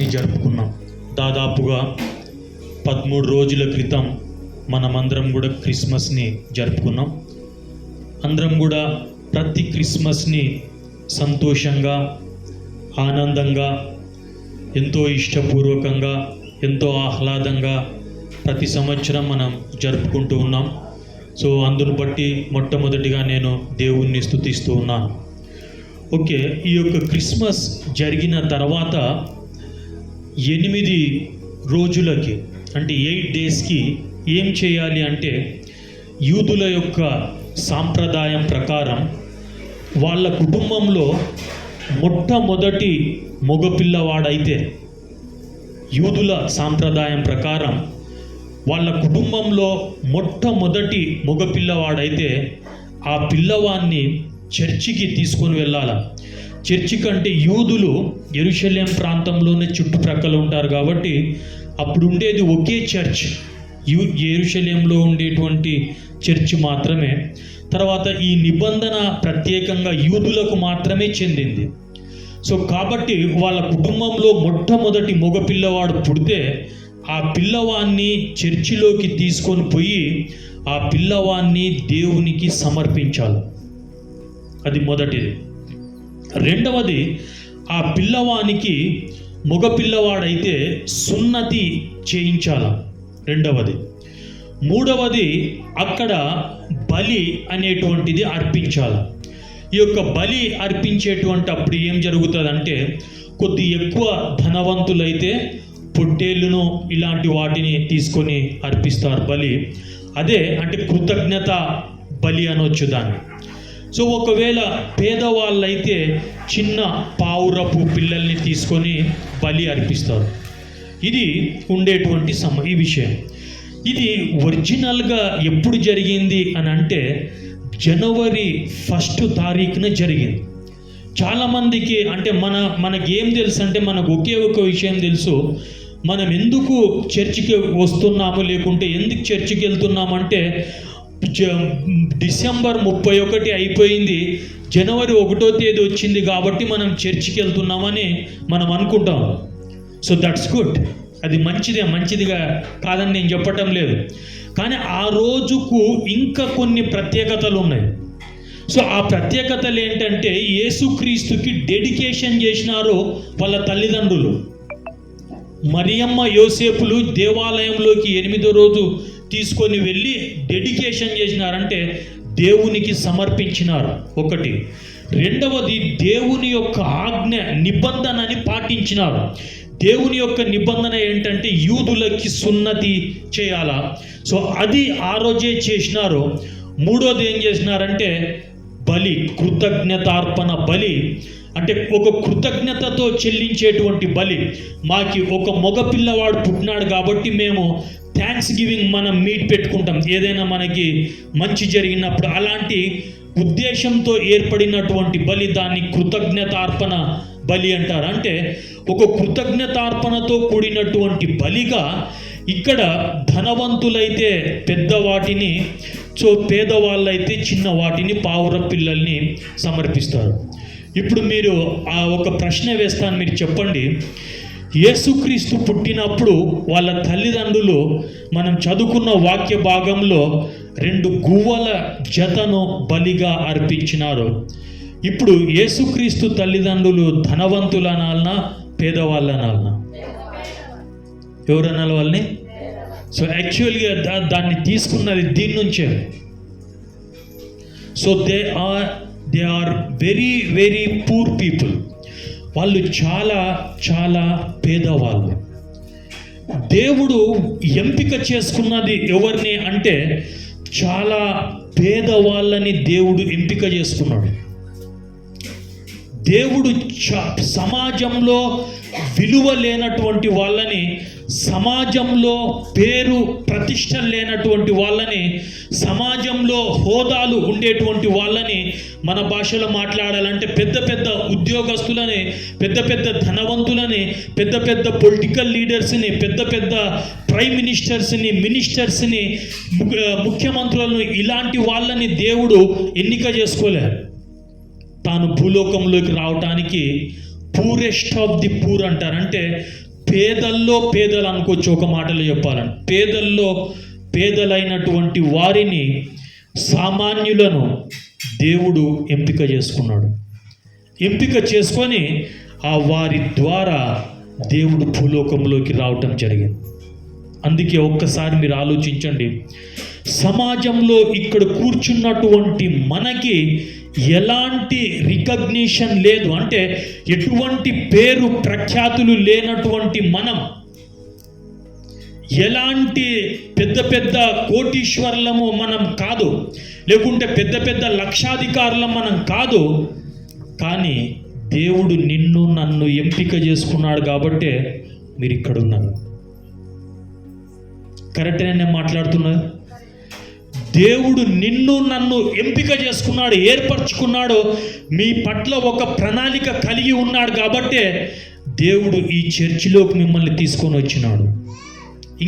క్రిస్మస్ని జరుపుకున్నాం. దాదాపుగా 13 రోజుల క్రితం మనమందరం కూడా క్రిస్మస్ని జరుపుకున్నాం. అందరం కూడా ప్రతి క్రిస్మస్ని సంతోషంగా, ఆనందంగా, ఎంతో ఇష్టపూర్వకంగా, ఎంతో ఆహ్లాదంగా ప్రతి సంవత్సరం మనం జరుపుకుంటూ ఉన్నాం. సో అందును బట్టి మొట్టమొదటిగా నేను దేవుణ్ణి స్తుతిస్తూ ఉన్నాను. ఓకే, ఈ యొక్క క్రిస్మస్ జరిగిన తర్వాత 8 రోజులకి అంటే 8 డేస్కి ఏం చేయాలి అంటే, యూదుల యొక్క సాంప్రదాయం ప్రకారం వాళ్ళ కుటుంబంలో మొట్టమొదటి మగపిల్లవాడైతే, యూదుల సాంప్రదాయం ప్రకారం వాళ్ళ కుటుంబంలో మొట్టమొదటి మగపిల్లవాడైతే ఆ పిల్లవాడిని చర్చికి తీసుకొని వెళ్ళాలి. చర్చి కంటే యూదులు యెరూషలేం ప్రాంతంలోనే చుట్టుప్రక్కల ఉంటారు కాబట్టి అప్పుడు ఉండేది ఒకే చర్చ్, యెరూషలేంలో ఉండేటువంటి చర్చ్ మాత్రమే. తర్వాత ఈ నిబంధన ప్రత్యేకంగా యూదులకు మాత్రమే చెందింది. సో కాబట్టి వాళ్ళ కుటుంబంలో మొట్టమొదటి మగపిల్లవాడు పుడితే ఆ పిల్లవాడిని చర్చిలోకి తీసుకొని పోయి ఆ పిల్లవాడిని దేవునికి సమర్పించాలి. అది మొదటిది. రెండవది, ఆ పిల్లవానికి మగపిల్లవాడైతే సున్నతి చేయించాల. రెండవది. మూడవది, అక్కడ బలి అనేటువంటిది అర్పించాలి. ఈ యొక్క బలి అర్పించేటువంటి అప్పుడు ఏం జరుగుతుందంటే, కొద్ది ఎక్కువ ధనవంతులైతే పొట్టేళ్ళను ఇలాంటి వాటిని తీసుకొని అర్పిస్తారు బలి. అదే అంటే కృతజ్ఞత బలి అనొచ్చు దాన్ని. సో ఒకవేళ పేదవాళ్ళైతే చిన్న పావురపు పిల్లల్ని తీసుకొని బలి అర్పిస్తారు. ఇది ఉండేటువంటి ఈ విషయం. ఇది ఒరిజినల్గా ఎప్పుడు జరిగింది అని అంటే జనవరి 1 తారీఖున జరిగింది. చాలామందికి అంటే మనకేం తెలుసు అంటే, మనకు ఒకే ఒక విషయం తెలుసు, మనం ఎందుకు చర్చికి వస్తున్నాము, లేకుంటే ఎందుకు చర్చికి వెళ్తున్నామంటే డిసెంబర్ 31 అయిపోయింది, జనవరి 1వ తేదీ వచ్చింది కాబట్టి మనం చర్చికి వెళ్తున్నామని మనం అనుకుంటాం. సో దట్స్ గుడ్, అది మంచిదిగా కాదని నేను చెప్పటం లేదు. కానీ ఆ రోజుకు ఇంకా కొన్ని ప్రత్యేకతలు ఉన్నాయి. సో ఆ ప్రత్యేకతలు ఏంటంటే, యేసుక్రీస్తుకి డెడికేషన్ చేసినారు వాళ్ళ తల్లిదండ్రులు. మరియమ్మ యోసేపులు దేవాలయంలోకి 8వ రోజు తీసుకొని వెళ్ళి డెడికేషన్ చేసినారంటే దేవునికి సమర్పించినారు. ఒకటి. రెండవది, దేవుని యొక్క ఆజ్ఞ నిబంధనని పాటించినారు. దేవుని యొక్క నిబంధన ఏంటంటే యూదులకి సున్నతి చేయాలా. సో అది ఆ రోజే చేసినారు. మూడోది ఏం చేసినారంటే బలి, కృతజ్ఞతార్పణ బలి. అంటే ఒక కృతజ్ఞతతో చెల్లించేటువంటి బలి. మాకి ఒక మగపిల్లవాడు పుట్టినాడు కాబట్టి మేము థ్యాంక్స్ గివింగ్ మనం మీట్ పెట్టుకుంటాం ఏదైనా మనకి మంచి జరిగినప్పుడు. అలాంటి ఉద్దేశంతో ఏర్పడినటువంటి బలి, దాన్ని కృతజ్ఞతార్పణ బలి అంటారు. అంటే ఒక కృతజ్ఞతార్పణతో కూడినటువంటి బలిగా ఇక్కడ ధనవంతులైతే పెద్ద వాటిని, సో పేదవాళ్ళైతే చిన్న వాటిని, పావుర పిల్లల్ని సమర్పిస్తారు. ఇప్పుడు మీరు ఒక ప్రశ్న వేస్తాను, మీరు చెప్పండి. యేసుక్రీస్తు పుట్టినప్పుడు వాళ్ళ తల్లిదండ్రులు మనం చదువుకున్న వాక్య భాగంలో 2 గువ్వల జతను బలిగా అర్పించినారు. ఇప్పుడు యేసుక్రీస్తు తల్లిదండ్రులు ధనవంతులనాలనా పేదవాళ్ళనాలనా? ఎవరనాలి వాళ్ళని? సో యాక్చువల్గా దాన్ని తీసుకున్నది దీని నుంచే. So they are very very poor people. వాళ్ళు చాలా పేదవాళ్ళు. దేవుడు ఎంపిక చేసుకున్నది ఎవరిని అంటే చాలా పేదవాళ్ళని దేవుడు ఎంపిక చేసుకున్నాడు. దేవుడు సమాజంలో విలువ లేనటువంటి వాళ్ళని, సమాజంలో పేరు ప్రతిష్ట లేనటువంటి వాళ్ళని, సమాజంలో హోదాలు ఉండేటువంటి వాళ్ళని, మన భాషలో మాట్లాడాలంటే పెద్ద పెద్ద ఉద్యోగస్తులని, పెద్ద పెద్ద ధనవంతులని, పెద్ద పెద్ద పొలిటికల్ లీడర్స్ని, పెద్ద పెద్ద ప్రైమ్ మినిస్టర్స్ని, ముఖ్యమంత్రులను, ఇలాంటి వాళ్ళని దేవుడు ఎన్నిక చేసుకోలేరు. తాను భూలోకంలోకి రావటానికి పూరెస్ట్ ఆఫ్ ది పూర్ అంటారు. అంటే పేదల్లో పేదలు అనుకోవచ్చు, ఒక మాటలో చెప్పాలని పేదలైనటువంటి వారిని, సామాన్యులను దేవుడు ఎంపిక చేసుకున్నాడు. ఎంపిక చేసుకొని ఆ వారి ద్వారా దేవుడు భూలోకంలోకి రావటం జరిగింది. అందుకే ఒక్కసారి మీరు ఆలోచించండి, సమాజంలో ఇక్కడ కూర్చున్నటువంటి మనకి ఎలాంటి రికగ్నిషన్ లేదు, అంటే ఎటువంటి పేరు ప్రఖ్యాతులు లేనటువంటి మనం, ఎలాంటి పెద్ద పెద్ద కోటీశ్వర్లము మనం కాదు, లేకుంటే పెద్ద పెద్ద లక్షాధికారులం మనం కాదు, కానీ దేవుడు నిన్ను నన్ను ఎంపిక చేసుకున్నాడు కాబట్టే మీరు ఇక్కడ ఉన్నారు. కరెక్ట్గా నేను మాట్లాడుతున్నాను. దేవుడు నిన్ను నన్ను ఎంపిక చేసుకున్నాడు, ఏర్పరచుకున్నాడు, మీ పట్ల ఒక ప్రణాళిక కలిగి ఉన్నాడు కాబట్టే దేవుడు ఈ చర్చిలోకి మిమ్మల్ని తీసుకొని వచ్చినాడు.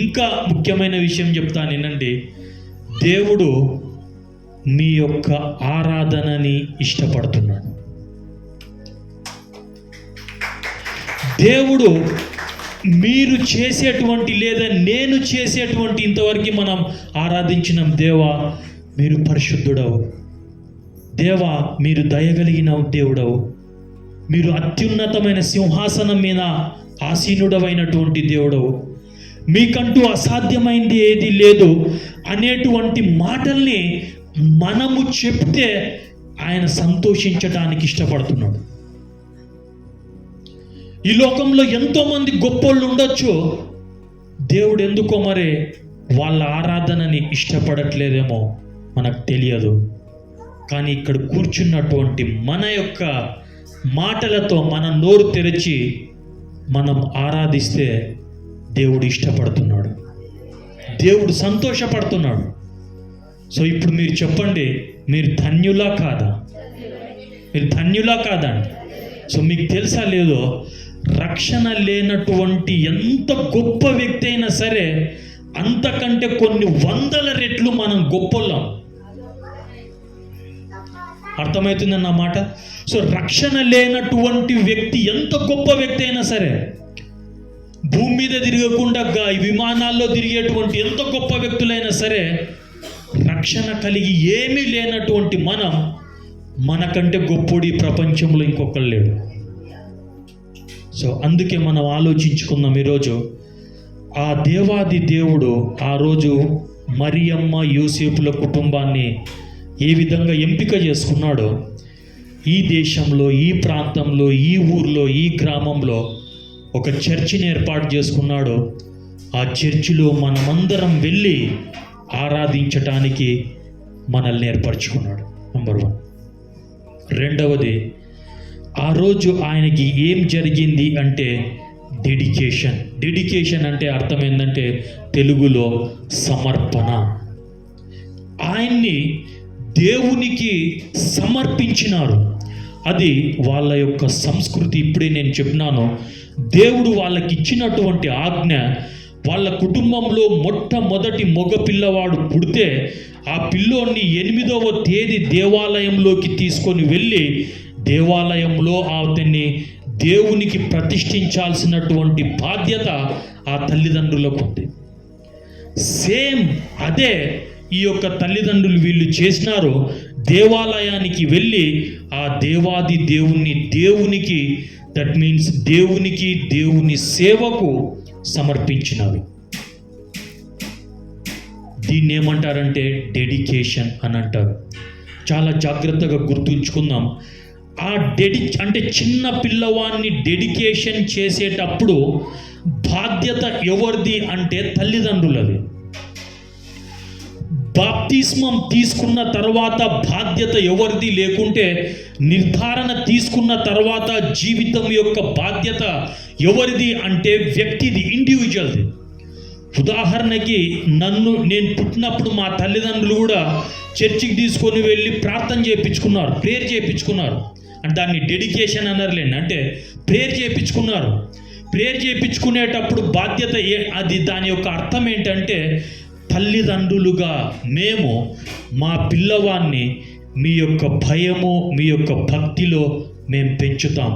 ఇంకా ముఖ్యమైన విషయం చెప్తాను వినండి. దేవుడు మీ యొక్క ఆరాధనని ఇష్టపడుతున్నాడు. దేవుడు మీరు చేసేటువంటి లేదా నేను చేసేటువంటి ఇంతవరకు మనం ఆరాధించిన దేవా మీరు పరిశుద్ధుడవు, దేవా మీరు దయగలిగిన దేవుడవు, మీరు అత్యున్నతమైన సింహాసనం మీద ఆసీనుడవైనటువంటి దేవుడవు, మీకంటూ అసాధ్యమైంది ఏది లేదు అనేటువంటి మాటల్ని మనము చెప్తే ఆయన సంతోషించటానికి ఇష్టపడుతున్నాడు. ఈ లోకంలో ఎంతోమంది గొప్పోళ్ళు ఉండొచ్చు, దేవుడు ఎందుకో మరి వాళ్ళ ఆరాధనని ఇష్టపడట్లేదేమో మనకు తెలియదు. కానీ ఇక్కడ కూర్చున్నటువంటి మన యొక్క మాటలతో మన నోరు తెరిచి మనం ఆరాధిస్తే దేవుడు ఇష్టపడుతున్నాడు, దేవుడు సంతోషపడుతున్నాడు. సో ఇప్పుడు మీరు చెప్పండి, మీరు ధన్యులా కాదా? మీరు ధన్యులా కాదండి? సో మీకు తెలుసా లేదో, రక్షణ లేనటువంటి ఎంత గొప్ప వ్యక్తి అయినా సరే అంతకంటే కొన్ని వందల రెట్లు మనం గొప్పలం. అర్థమవుతుందన్న మాట. సో రక్షణ లేనటువంటి వ్యక్తి ఎంత గొప్ప వ్యక్తి అయినా సరే, భూమి మీద తిరగకుండా విమానాల్లో తిరిగేటువంటి ఎంత గొప్ప వ్యక్తులైనా సరే, రక్షణ కలిగి ఏమీ లేనటువంటి మనం మనకంటే గొప్పోడి ప్రపంచంలో ఇంకొకరు లేడు. సో అందుకే మనం ఆలోచించుకుందాం ఈరోజు, ఆ దేవాది దేవుడు ఆ రోజు మరియమ్మ యోసేపుల కుటుంబాన్ని ఏ విధంగా ఎంపిక చేసుకున్నాడో, ఈ దేశంలో, ఈ ప్రాంతంలో, ఈ ఊర్లో, ఈ గ్రామంలో ఒక చర్చిని ఏర్పాటు చేసుకున్నాడు. ఆ చర్చిలో మనమందరం వెళ్ళి ఆరాధించటానికి మనల్ని ఏర్పరచుకున్నాడు. నంబర్ 1. రెండవది, ఆ రోజు ఆయనకి ఏం జరిగింది అంటే డెడికేషన్ అంటే అర్థం ఏంటంటే తెలుగులో సమర్పణ. ఆయన్ని దేవునికి సమర్పించినారు. అది వాళ్ళ యొక్క సంస్కృతి. ఇప్పుడే నేను చెప్పినాను, దేవుడు వాళ్ళకి ఇచ్చినటువంటి ఆజ్ఞ, వాళ్ళ కుటుంబంలో మొట్టమొదటి మగ పిల్లవాడు పుడితే ఆ పిల్లోని 8వ తేదీ దేవాలయంలోకి తీసుకొని వెళ్ళి దేవాలయంలో అతన్ని దేవునికి ప్రతిష్ఠించాల్సినటువంటి బాధ్యత ఆ తల్లిదండ్రులకు ఉంది. సేమ్ అదే ఈ యొక్క తల్లిదండ్రులు వీళ్ళు చేసినారు. దేవాలయానికి వెళ్ళి ఆ దేవాది దేవునికి దట్ మీన్స్ దేవుని సేవకు సమర్పించినారు. దీన్ని ఏమంటారంటే డెడికేషన్ అని అంటారు. చాలా జాగ్రత్తగా గుర్తుంచుకుందాం. అంటే చిన్న పిల్లవాడిని డెడికేషన్ చేసేటప్పుడు బాధ్యత ఎవరిది అంటే తల్లిదండ్రులది. బాప్తిస్మం తీసుకున్న తర్వాత బాధ్యత ఎవరిది, లేకుంటే నిర్ధారణ తీసుకున్న తర్వాత జీవితం యొక్క బాధ్యత ఎవరిది అంటే వ్యక్తిది, ఇండివిజువల్ది. ఉదాహరణకి నేను పుట్టినప్పుడు మా తల్లిదండ్రులు కూడా చర్చికి తీసుకొని వెళ్ళి ప్రార్థన చేయించుకున్నారు, ప్రేయర్ చేయించుకున్నారు. అంటే దాన్ని డెడికేషన్ అనర్లేండి, అంటే ప్రేయర్ చేయించుకున్నారు. ప్రేయర్ చేయించుకునేటప్పుడు బాధ్యత అది దాని యొక్క అర్థం ఏంటంటే తల్లిదండ్రులుగా మేము మా పిల్లవాన్ని మీ యొక్క భయము, మీ యొక్క భక్తిలో మేము పెంచుతాం.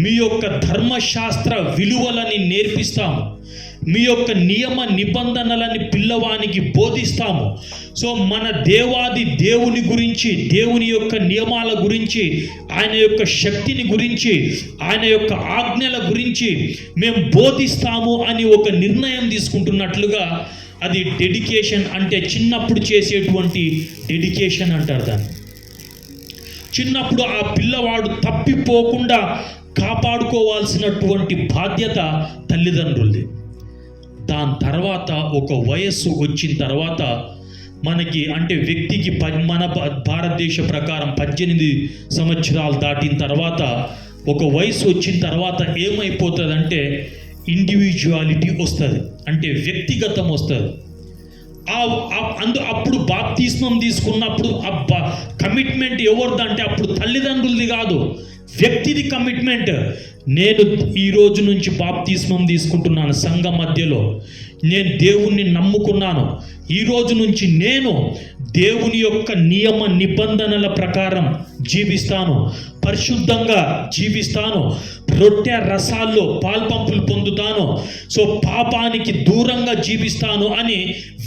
మీ యొక్క ధర్మశాస్త్ర విలువలని నేర్పిస్తాము, మీ యొక్క నియమ నిబంధనలని పిల్లవానికి బోధిస్తాము. సో మన దేవుని గురించి, దేవుని యొక్క నియమాల గురించి, ఆయన యొక్క శక్తిని గురించి, ఆయన యొక్క ఆజ్ఞల గురించి మేము బోధిస్తాము అని ఒక నిర్ణయం తీసుకుంటున్నట్లుగా అది డెడికేషన్. అంటే చిన్నప్పుడు చేసేటువంటి డెడికేషన్ అంటారు దాన్ని. చిన్నప్పుడు ఆ పిల్లవాడు తప్పిపోకుండా కాపాడుకోవాల్సినటువంటి బాధ్యత తల్లిదండ్రులది. దాని తర్వాత ఒక వయస్సు వచ్చిన తర్వాత మనకి, అంటే వ్యక్తికి మన భారతదేశ ప్రకారం 18 సంవత్సరాలు దాటిన తర్వాత, ఒక వయసు వచ్చిన తర్వాత ఏమైపోతుందంటే ఇండివిజువాలిటీ వస్తుంది, అంటే వ్యక్తిగతం వస్తుంది. అప్పుడు బాప్తిస్మం తీసుకున్నప్పుడు కమిట్మెంట్ ఎవరిదంటే అప్పుడు తల్లిదండ్రులది కాదు, వ్యక్తిది కమిట్మెంట్. నేను ఈ రోజు నుంచి బాప్తిస్మం తీసుకుంటున్నాను, సంఘ మధ్యలో నేను దేవుణ్ణి నమ్ముకున్నాను, ఈ రోజు నుంచి నేను దేవుని యొక్క నియమ నిబంధనల ప్రకారం జీవిస్తాను, పరిశుద్ధంగా జీవిస్తాను, రొట్టె రసాల్లో పాల్పంపులు పొందుతాను, సో పాపానికి దూరంగా జీవిస్తాను అని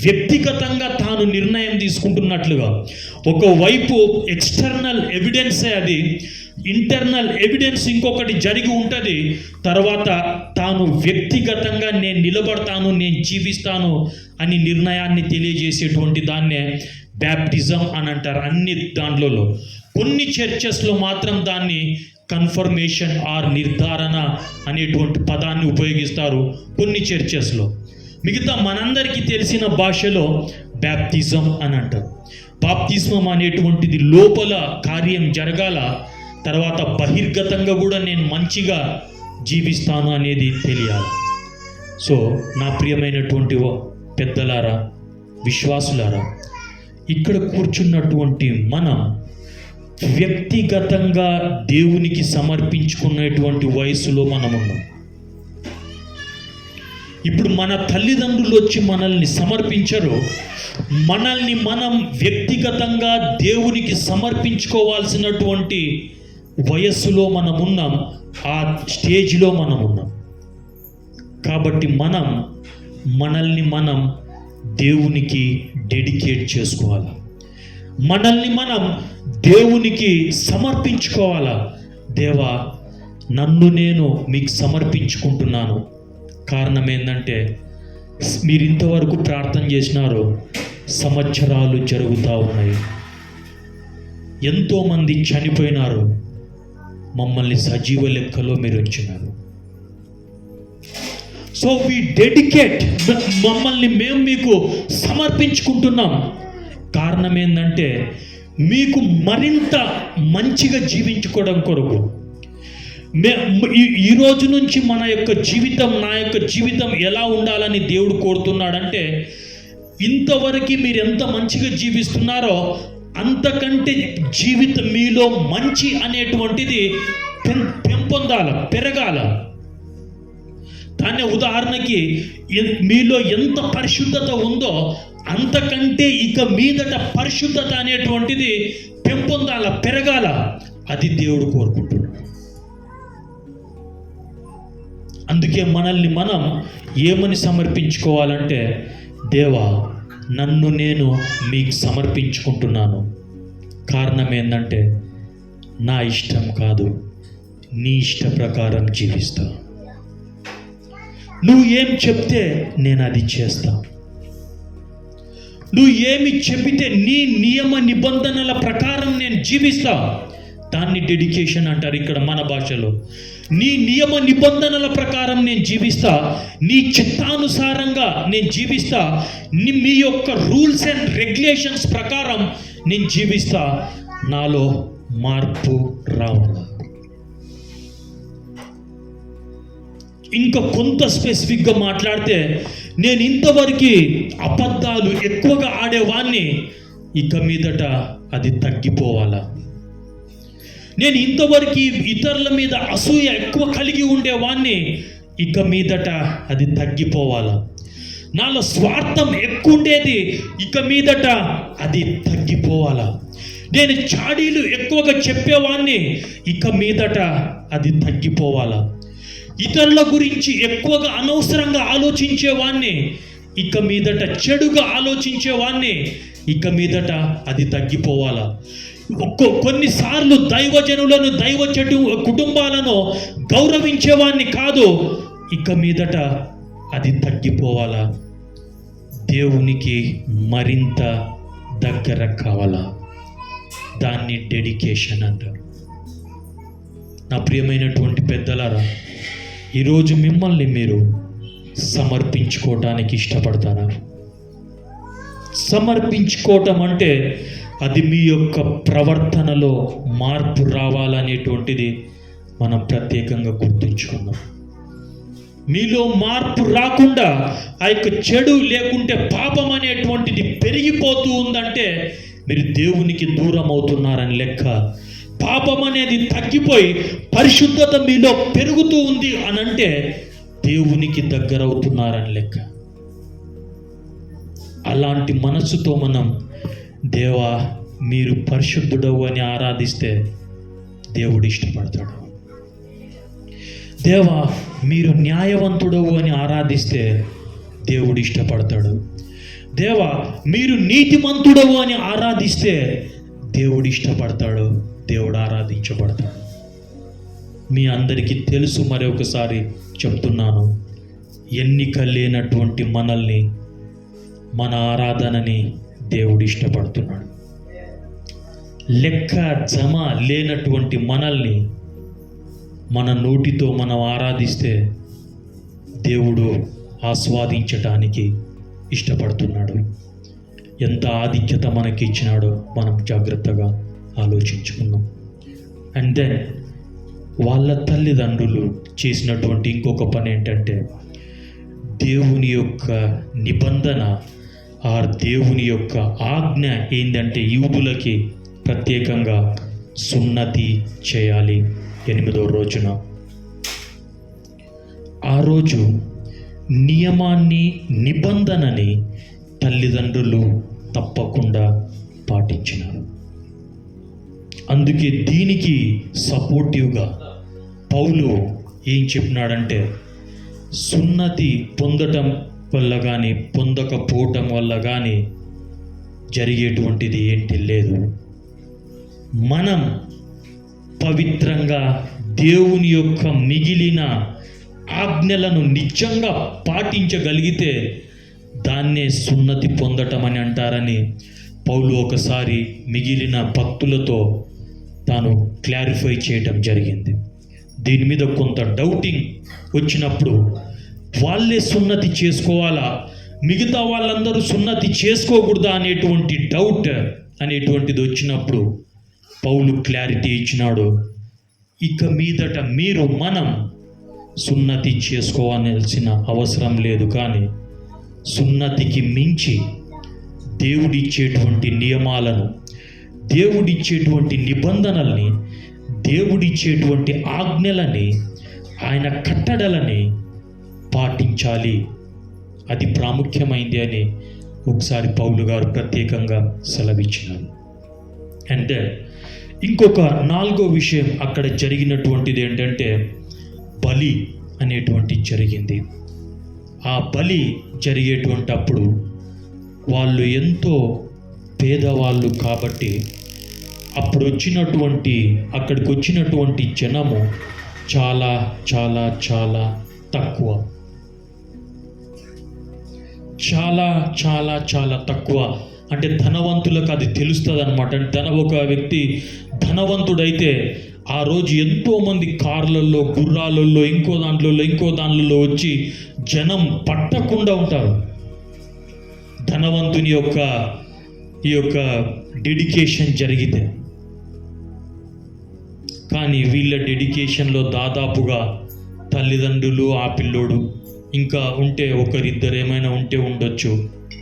వ్యక్తిగతంగా తాను నిర్ణయం తీసుకుంటున్నట్లుగా. ఒకవైపు ఎక్స్టర్నల్ ఎవిడెన్సే అది, ఇంటర్నల్ ఎవిడెన్స్ ఇంకొకటి జరిగి ఉంటుంది. తర్వాత తాను వ్యక్తిగతంగా నేను నిలబడతాను, నేను జీవిస్తాను అని నిర్ణయాన్ని తెలియజేసేటువంటి దాన్నే బ్యాప్టిజం అని అంటారు అన్ని దాంట్లో. కొన్ని చర్చెస్లో మాత్రం దాన్ని కన్ఫర్మేషన్ ఆర్ నిర్ధారణ అనేటువంటి పదాన్ని ఉపయోగిస్తారు కొన్ని చర్చెస్లో. మిగతా మనందరికీ తెలిసిన భాషలో బ్యాప్టిజం అని అంటారు. బాప్తిస్మం అనేటువంటిది లోపల కార్యం జరగాల, తర్వాత బహిర్గతంగా కూడా నేను మంచిగా జీవిస్తాను అనేది తెలియాలి. సో నా ప్రియమైనటువంటి పెద్దలారా, విశ్వాసులారా, ఇక్కడ కూర్చున్నటువంటి మనం వ్యక్తిగతంగా దేవునికి సమర్పించుకునేటువంటి వయసులో మనం ఉన్నాం. ఇప్పుడు మన తల్లిదండ్రులు వచ్చి మనల్ని సమర్పించరు, మనల్ని మనం వ్యక్తిగతంగా దేవునికి సమర్పించుకోవాల్సినటువంటి వయస్సులో మనం ఉన్నాం, ఆ స్టేజ్లో మనం ఉన్నాం. కాబట్టి మనల్ని మనం దేవునికి డెడికేట్ చేసుకోవాలి, మనల్ని మనం దేవునికి సమర్పించుకోవాలా. దేవా, నన్ను నేను మీకు సమర్పించుకుంటున్నాను. కారణం ఏంటంటే మీరు ఇంతవరకు ప్రార్థన చేసినారు, సంవత్సరాలు జరుగుతూ ఉన్నాయి, ఎంతోమంది చనిపోయినారు, మమ్మల్ని సజీవ లెక్కలో మీరు ఉంచినారు. సో వి డెడికేట్, మమ్మల్ని మేము మీకు సమర్పించుకుంటున్నాం. కారణం ఏంటంటే మీకు మరింత మంచిగా జీవించుకోవడం కొరకు. ఈ రోజు నుంచి మన యొక్క జీవితం, నా యొక్క జీవితం ఎలా ఉండాలని దేవుడు కోరుతున్నాడంటే, ఇంతవరకు మీరు ఎంత మంచిగా జీవిస్తున్నారో అంతకంటే జీవితం మీలో మంచి అనేటువంటిది పెంపొందాల, పెరగాల. దాని ఉదాహరణకి మీలో ఎంత పరిశుద్ధత ఉందో అంతకంటే ఇక మీదట పరిశుద్ధత అనేటువంటిది పెంపొందాల, పెరగాల. అది దేవుడు కోరుకుంటున్నాడు. అందుకే మనల్ని మనం ఏమని సమర్పించుకోవాలంటే, దేవా, నన్ను నేను మీకు సమర్పించుకుంటున్నాను. కారణం ఏంటంటే నా ఇష్టం కాదు, నీ ఇష్ట ప్రకారం జీవిస్తా. నువ్వు ఏం చెప్తే నేను అది చేస్తా. నువ్వు ఏమి చెబితే నీ నియమ నిబంధనల ప్రకారం నేను జీవిస్తా. దాన్ని డెడికేషన్ అంటారు ఇక్కడ మన భాషలో. నీ నియమ నిబంధనల ప్రకారం నేను జీవిస్తా, నీ చిత్తానుసారంగా నేను జీవిస్తా, మీ యొక్క రూల్స్ అండ్ రెగ్యులేషన్స్ ప్రకారం నేను జీవిస్తా. నాలో మార్పు రావాలి. ఇంకా కొంత స్పెసిఫిక్గా మాట్లాడితే, నేను ఇంతవరకు అబద్ధాలు ఎక్కువగా ఆడేవాడిని, ఇక మీదట అది తగ్గిపోవాలా. నేను ఇంతవరకు ఇతరుల మీద అసూయ ఎక్కువ కలిగి ఉండేవాడిని, ఇక మీదట అది తగ్గిపోవాలా. నాలో స్వార్థం ఎక్కువ ఉండేది, ఇక మీదట అది తగ్గిపోవాలా. నేను చాడీలు ఎక్కువగా చెప్పేవాడిని, ఇక మీదట అది తగ్గిపోవాలా. ఇతరుల గురించి ఎక్కువగా అనవసరంగా ఆలోచించేవాడిని, ఇక మీదట చెడుగా ఆలోచించేవాడిని, ఇక మీదట అది తగ్గిపోవాలా. కొన్నిసార్లు దైవజనులను కుటుంబాలను గౌరవించేవాడిని కాదు, ఇక మీదట అది తగ్గిపోవాలా. దేవునికి మరింత దగ్గర కావాలా. దాన్ని డెడికేషన్ అంటారు. నా ప్రియమైనటువంటి పెద్దలారా, ఈరోజు మిమ్మల్ని మీరు సమర్పించుకోవటానికి ఇష్టపడతారా? సమర్పించుకోవటం అంటే అది మీ యొక్క ప్రవర్తనలో మార్పు రావాలనేటువంటిది మనం ప్రత్యేకంగా గుర్తుంచుకుందాం. మీలో మార్పు రాకుండా ఆ యొక్క చెడు లేకుంటే పాపం అనేటువంటిది పెరిగిపోతూ ఉందంటే మీరు దేవునికి దూరం అవుతున్నారని లెక్క. పాపం అనేది తగ్గిపోయి పరిశుద్ధత మీలో పెరుగుతూ ఉంది అని అంటే దేవునికి దగ్గర అవుతున్నారని లెక్క. అలాంటి మనస్సుతో మనం దేవా మీరు పరిశుద్ధుడవు అని ఆరాధిస్తే దేవుడు ఇష్టపడతాడు. దేవా మీరు న్యాయవంతుడవు అని ఆరాధిస్తే దేవుడు ఇష్టపడతాడు. దేవా మీరు నీతిమంతుడవు అని ఆరాధిస్తే దేవుడు ఇష్టపడతాడు, దేవుడు ఆరాధించబడతాడు. మీ అందరికీ తెలుసు, మరొకసారి చెప్తున్నాను, ఎన్నిక లేనటువంటి మనల్ని, మన ఆరాధనని దేవుడు ఇష్టపడుతున్నాడు. లెక్క జమ లేనటువంటి మనల్ని మన నోటితో మనం ఆరాధిస్తే దేవుడు ఆస్వాదించటానికి ఇష్టపడుతున్నాడు. ఎంత ఆధిక్యత మనకి ఇచ్చినాడో మనం జాగ్రత్తగా ఆలోచించుకున్నాం. అండ్ దెన్ వాళ్ళ తల్లిదండ్రులు చేసినటువంటి ఇంకొక పని ఏంటంటే, దేవుని యొక్క నిబంధన దేవుని యొక్క ఆజ్ఞ ఏంటంటే యూదులకి ప్రత్యేకంగా సున్నతి చేయాలి 8వ రోజున. ఆ రోజు నియమాన్ని, నిబంధనని తల్లిదండ్రులు తప్పకుండా పాటించినారు. అందుకే దీనికి సపోర్టివ్గా పౌలు ఏం చెప్పినాడంటే, సున్నతి పొందటం వల్ల కానీ పొందకపోవటం వల్ల కానీ జరిగేటువంటిది ఏంటి లేదు. మనం పవిత్రంగా దేవుని యొక్క మిగిలిన ఆజ్ఞలను నిజంగా పాటించగలిగితే దాన్నే సున్నతి పొందటం అని అంటారని పౌలు ఒకసారి మిగిలిన భక్తులతో తాను క్లారిఫై చేయటం జరిగింది. దీని మీద కొంత డౌటింగ్ వచ్చినప్పుడు, వాళ్ళే సున్నతి చేసుకోవాలా, మిగతా వాళ్ళందరూ సున్నతి చేసుకోకూడదా అనేటువంటి డౌట్ అనేటువంటిది వచ్చినప్పుడు పౌలు క్లారిటీ ఇచ్చినాడు. ఇక మీదట మనం సున్నతి చేసుకోవాల్సిన అవసరం లేదు, కానీ సున్నతికి మించి దేవుడిచ్చేటువంటి నియమాలను, దేవుడిచ్చేటువంటి నిబంధనల్ని, దేవుడిచ్చేటువంటి ఆజ్ఞలని, ఆయన కట్టడలని పాటించాలి. అది ప్రాముఖ్యమైంది అని ఒకసారి పౌలు గారు ప్రత్యేకంగా సెలవిచ్చినారు. అండ్ ఇంకొక 4వ విషయం అక్కడ జరిగినటువంటిది ఏంటంటే, బలి అనేటువంటి జరిగింది. ఆ బలి జరిగేటువంటి అప్పుడు వాళ్ళు ఎంతో పేదవాళ్ళు కాబట్టి అక్కడికి వచ్చినటువంటి జనము చాలా చాలా చాలా తక్కువ, చాలా చాలా చాలా తక్కువ. అంటే ధనవంతులకు అది తెలుస్తుంది అనమాట. ఒక వ్యక్తి ధనవంతుడైతే ఆ రోజు ఎంతోమంది కార్లలో, గుర్రాలలో, ఇంకో దాంట్లో వచ్చి జనం పట్టకుండా ఉంటారు. ధనవంతుని ఈ యొక్క డెడికేషన్ జరిగితే. కానీ వీళ్ళ డెడికేషన్లో దాదాపుగా తల్లిదండ్రులు, ఆ పిల్లోడు, ఇంకా ఉంటే ఒకరిద్దరు ఏమైనా ఉంటే ఉండొచ్చు,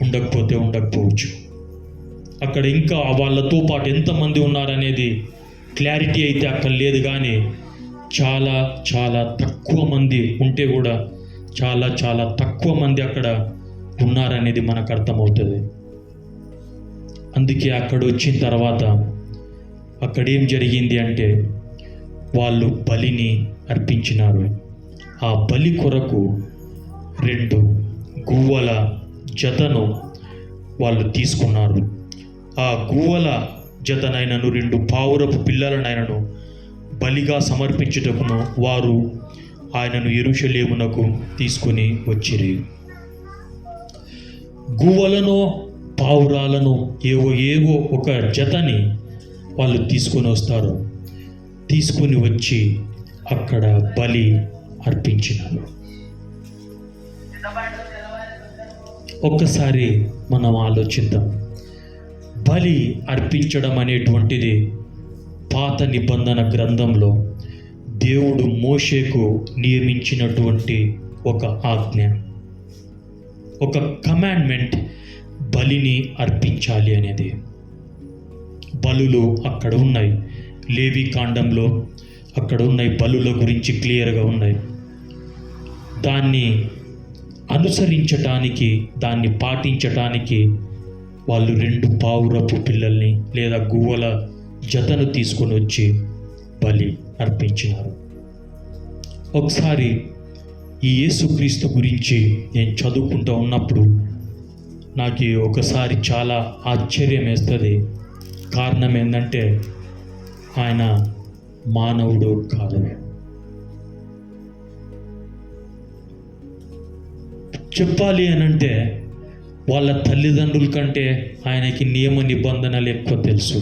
ఉండకపోతే ఉండకపోవచ్చు. అక్కడ ఇంకా వాళ్ళతో పాటు ఎంతమంది ఉన్నారనేది క్లారిటీ అయితే అక్కడ లేదు, కానీ చాలా చాలా తక్కువ మంది ఉంటే కూడా చాలా చాలా తక్కువ మంది అక్కడ ఉన్నారనేది మనకు అర్థమవుతుంది. అందుకే అక్కడ వచ్చిన తర్వాత అక్కడేం జరిగింది అంటే వాళ్ళు బలిని అర్పించినారు. ఆ బలి కొరకు 2 గువ్వల జతను వాళ్ళు తీసుకున్నారు. ఆ గువ్వల జతనైనను 2 పావురపు పిల్లలనైనను బలిగా సమర్పించుటకును వారు ఆయనను యెరూషలేమునకు తీసుకొని వచ్చిరి. గువ్వలను పావురాలను ఏవో ఒక జతని వాళ్ళు తీసుకొని వస్తారు. తీసుకొని వచ్చి అక్కడ బలి అర్పించినారు. ఒక్కసారి మనం ఆలోచిద్దాం. బలి అర్పించడం అనేటువంటిది పాత నిబంధన గ్రంథంలో దేవుడు మోషేకు నియమించినటువంటి ఒక ఆజ్ఞ, ఒక కమాండ్మెంట్, బలిని అర్పించాలి అనేది. బలులు అక్కడ ఉన్నాయి, లేవి కాండంలో అక్కడ ఉన్నాయి, బలుల గురించి క్లియర్గా ఉన్నాయి. దాన్ని అనుసరించటానికి, దాన్ని పాటించటానికి వాళ్ళు 2 పావురపు పిల్లల్ని లేదా గువ్వల జతను తీసుకొని వచ్చి బలి అర్పించినారు. ఒకసారి ఈ యేసుక్రీస్తు గురించి నేను చదువుకుంటూ ఉన్నప్పుడు నాకు ఒకసారి చాలా ఆశ్చర్యం వేస్తుంది. కారణం ఏంటంటే ఆయన మానవుడు కాదు. చెప్పాలి అనంటే వాళ్ళ తల్లిదండ్రుల కంటే ఆయనకి నియమ నిబంధనలు ఎక్కువ తెలుసు.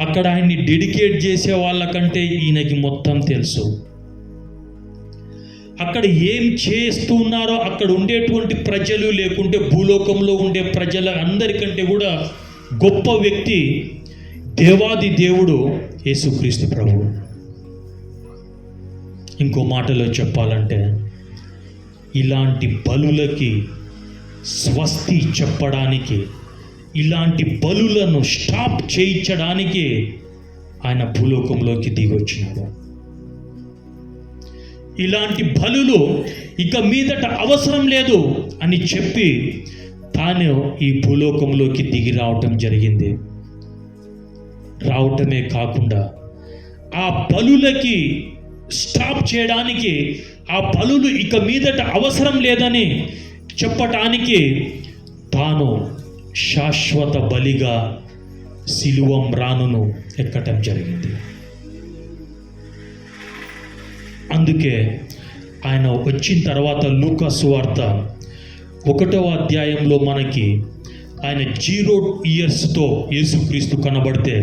అక్కడ ఆయన్ని డెడికేట్ చేసే వాళ్ళకంటే ఈయనకి మొత్తం తెలుసు. అక్కడ ఏం చేస్తున్నారో అక్కడ ఉండేటువంటి ప్రజలు, లేకుంటే భూలోకంలో ఉండే ప్రజల అందరికంటే కూడా గొప్ప వ్యక్తి దేవాది దేవుడు యేసుక్రీస్తు ప్రభువు. ఇంకో మాటలో చెప్పాలంటే ఇలాంటి బలులకి స్వస్తి చెప్పడానికి, ఇలాంటి బలులను స్టాప్ చేయించడానికి ఆయన భూలోకంలోకి దిగొచ్చినాడు. ఇలాంటి బలులు ఇక మీదట అవసరం లేదు అని చెప్పి తాను ఈ భూలోకంలోకి దిగి రావటం జరిగింది. రావటమే కాకుండా ఆ బలులకి స్టాప్ చేయడానికి, ఆ బలులు ఇక మీదట అవసరం లేదని చెప్పటానికి తాను శాశ్వత బలిగా సిలువ మ్రానును ఎక్కటం జరిగింది. అందుకే ఆయన వచ్చిన తర్వాత లూకా సువార్త 1వ అధ్యాయంలో మనకి ఆయన 0 ఇయర్స్తో యేసుక్రీస్తు కనబడితే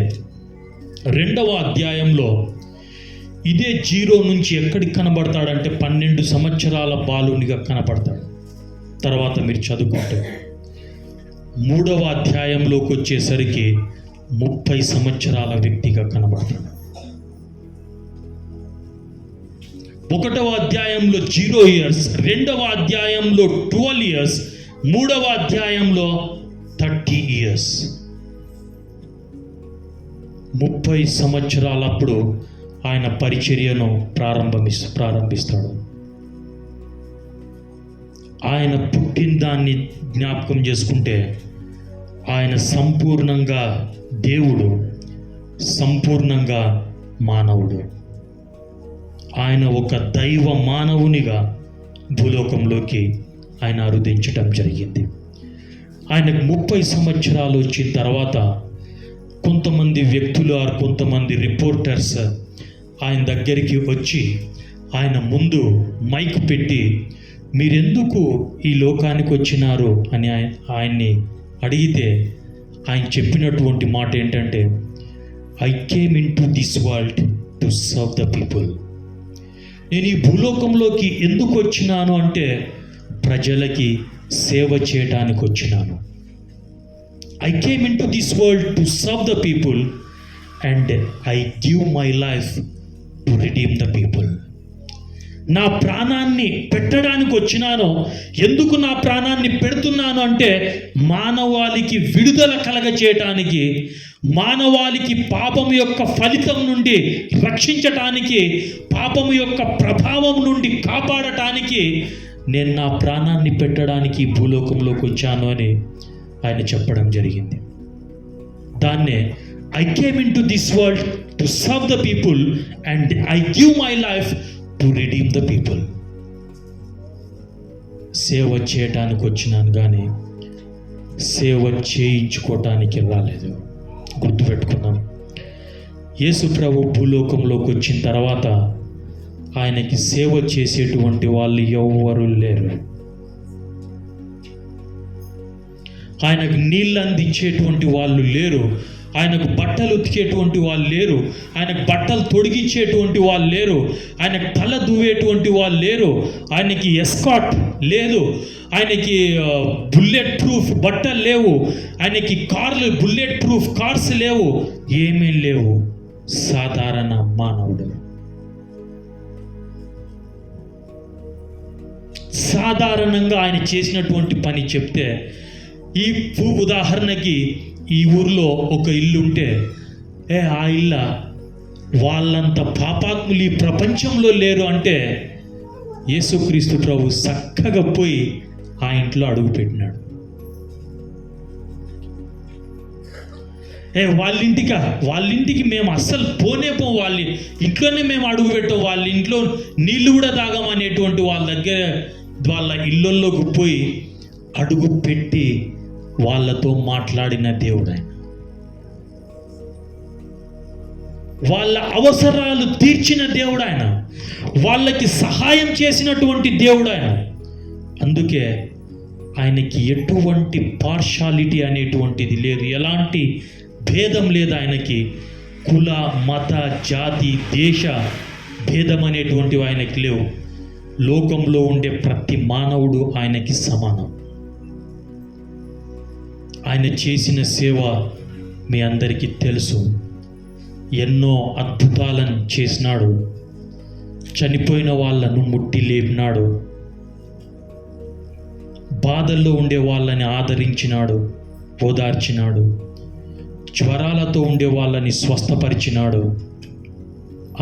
2వ అధ్యాయంలో ఇదే 0 నుంచి ఎక్కడికి కనబడతాడంటే 12 సంవత్సరాల బాలునిగా కనపడతాడు. తర్వాత మీరు చదువుకుంటే 3వ అధ్యాయంలోకి వచ్చేసరికి 30 సంవత్సరాల వ్యక్తిగా కనబడతాడు. 1వ అధ్యాయంలో 0 ఇయర్స్, 2వ అధ్యాయంలో 12 ఇయర్స్, 3వ అధ్యాయంలో 30 ఇయర్స్. 30 సంవత్సరాలప్పుడు ఆయన పరిచర్యను ప్రారంభిస్తాడు. ఆయన పుట్టిన దాన్ని జ్ఞాపకం చేసుకుంటే ఆయన సంపూర్ణంగా దేవుడు, సంపూర్ణంగా మానవుడు. ఆయన ఒక దైవ మానవునిగా భూలోకంలోకి ఆయన అరుదించటం జరిగింది. ఆయనకు 30 సంవత్సరాలు వచ్చిన తర్వాత కొంతమంది వ్యక్తులు, కొంతమంది రిపోర్టర్స్ ఆయన దగ్గరికి వచ్చి ఆయన ముందు మైక్ పెట్టి మీరెందుకు ఈ లోకానికి వచ్చినారు అని ఆయన్ని అడిగితే ఆయన చెప్పినటువంటి మాట ఏంటంటే, I came in to this world to serve the people. నేను ఈ భూలోకంలోకి ఎందుకు వచ్చినాను అంటే ప్రజలకి సేవ చేయడానికి వచ్చినాను. I came into this world to serve the people and I give my life to redeem the people. నా ప్రాణాన్ని పెట్టడానికి వచ్చినాను. ఎందుకు నా ప్రాణాన్ని పెడుతున్నాను అంటే మానవాళికి విడుదల కలగచేయటానికి, మానవాళికి పాపం యొక్క ఫలితం నుండి రక్షించటానికి, పాపం యొక్క ప్రభావం నుండి కాపాడటానికి నేను నా ప్రాణాన్ని పెట్టడానికి భూలోకంలోకి వచ్చాను అని ఆయన చెప్పడం జరిగింది. దాన్నే I came in to this world to serve the people and I give my life to redeem the people. సేవ చేయటానికి వచ్చినాను కానీ సేవ చేయించుకోవటానికి రాలేదు. గుర్తుపెట్టుకున్నాం. యేసు ప్రభు భూలోకంలోకి వచ్చిన తర్వాత ఆయనకి సేవ చేసేటువంటి వాళ్ళు ఎవ్వరూ లేరు. ఆయనకు నీళ్ళు అందించేటువంటి వాళ్ళు లేరు. ఆయనకు బట్టలు ఉతికేటువంటి వాళ్ళు లేరు. ఆయనకు బట్టలు తొడిగించేటువంటి వాళ్ళు లేరు. ఆయనకు తల దువ్వేటువంటి వాళ్ళు లేరు. ఆయనకి ఎస్కాట్ లేదు. ఆయనకి బుల్లెట్ ప్రూఫ్ బట్టలు లేవు. ఆయనకి కార్లు బుల్లెట్ ప్రూఫ్ కార్స్ లేవు. ఏమీ లేవు. సాధారణ మానవుడు. సాధారణంగా ఆయన చేసినటువంటి పని చెప్తే, ఈ ఉదాహరణకి ఈ ఊర్లో ఒక ఇల్లు ఉంటే ఆ ఇల్ల వాళ్ళంత పాపాత్ములు ఈ ప్రపంచంలో లేరు అంటే యేసుక్రీస్తు ప్రభు చక్కగా పోయి ఆ ఇంట్లో అడుగుపెట్టినాడు. వాళ్ళింటికి మేము అస్సలు పోనే పోం, వాళ్ళ ఇంట్లోనే మేము అడుగు పెట్టాం, వాళ్ళ ఇంట్లో నీళ్లు కూడా తాగమనేటువంటి వాళ్ళ దగ్గర వాళ్ళ ఇళ్ళల్లోకి పోయి అడుగు పెట్టి వాళ్ళతో మాట్లాడిన దేవుడు ఆయన. వాళ్ళ అవసరాలు తీర్చిన దేవుడు ఆయన. వాళ్ళకి సహాయం చేసినటువంటి దేవుడు ఆయన. అందుకే ఆయనకి ఎటువంటి పార్షాలిటీ అనేటువంటిది లేదు. ఎలాంటి భేదం లేదు ఆయనకి. కుల, మత, జాతి, దేశ భేదం అనేటువంటివి ఆయనకి లేవు. లోకంలో ఉండే ప్రతి మానవుడు ఆయనకి సమానం. ఆయన చేసిన సేవ మీ అందరికీ తెలుసు. ఎన్నో అద్భుతాలను చేసినాడు. చనిపోయిన వాళ్ళను ముట్టి లేపినాడు. బాధల్లో ఉండే వాళ్ళని ఆదరించినాడు, ఓదార్చినాడు. జ్వరాలతో ఉండే వాళ్ళని స్వస్థపరిచినాడు.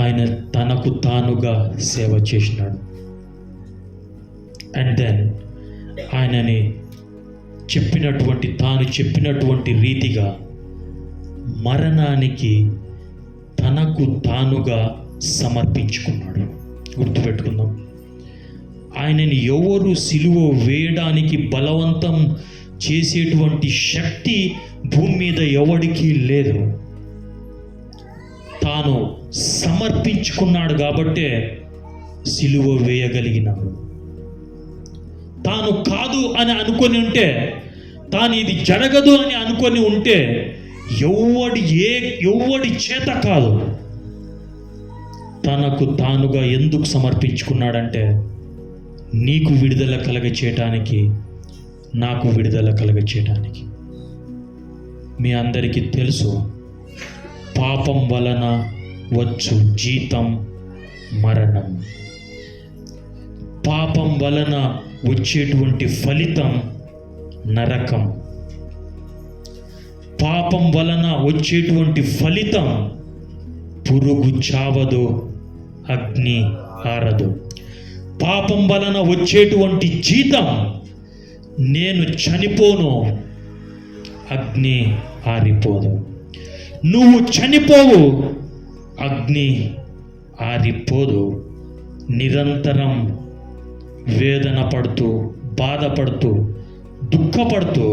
ఆయన తనకు తానుగా సేవ చేసినాడు. అండ్ దెన్ ఆయనని తాను చెప్పినటువంటి రీతిగా మరణానికి తనకు తానుగా సమర్పించుకున్నాడు. గుర్తుపెట్టుకుందాం. ఆయనని ఎవరు సిలువ వేయడానికి బలవంతం చేసేటువంటి శక్తి భూమి మీద ఎవడికి లేదు. తాను సమర్పించుకున్నాడు కాబట్టే సిలువ వేయగలిగినాడు. తాను కాదు అని అనుకొని ఉంటే, తాను ఇది జరగదు అని అనుకొని ఉంటే ఎవ్వడి చేత కాదు. తనకు తానుగా ఎందుకు సమర్పించుకున్నాడంటే, నీకు విడుదల కలగచేయటానికి, నాకు విడుదల కలగచేయటానికి. మీ అందరికీ తెలుసు, పాపం వలన వచ్చు జీతం మరణం. పాపం వలన వచ్చేటువంటి ఫలితం నరకం. పాపం వలన వచ్చేటువంటి ఫలితం పురుగు చావదు, అగ్ని ఆరదు. పాపం వలన వచ్చేటువంటి జీతం నేను చనిపోను, అగ్ని ఆరిపోదు. నువ్వు చనిపోవు, అగ్ని ఆరిపోదు. నిరంతరం వేదన పడుతూ, బాధపడుతూ, దుఃఖపడుతూ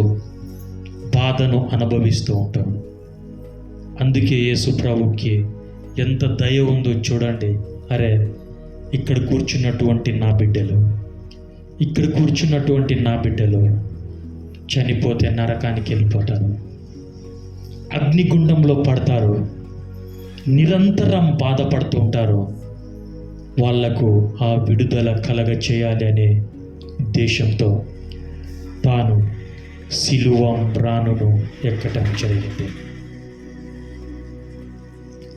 బాధను అనుభవిస్తూ ఉంటాం. అందుకే యేసు ప్రభుకి ఎంత దయ ఉందో చూడండి. అరే, ఇక్కడ కూర్చున్నటువంటి నా బిడ్డలు చనిపోతే నరకానికి వెళ్ళిపోతారు, అగ్నిగుండంలో పడతారు, నిరంతరం బాధపడుతూ ఉంటారు. వాళ్లకు ఆ విడుదల కలగ చేయాలి అనే ఉద్దేశంతో తాను సిలువ మ్రానును ఎక్కటం జరిగింది.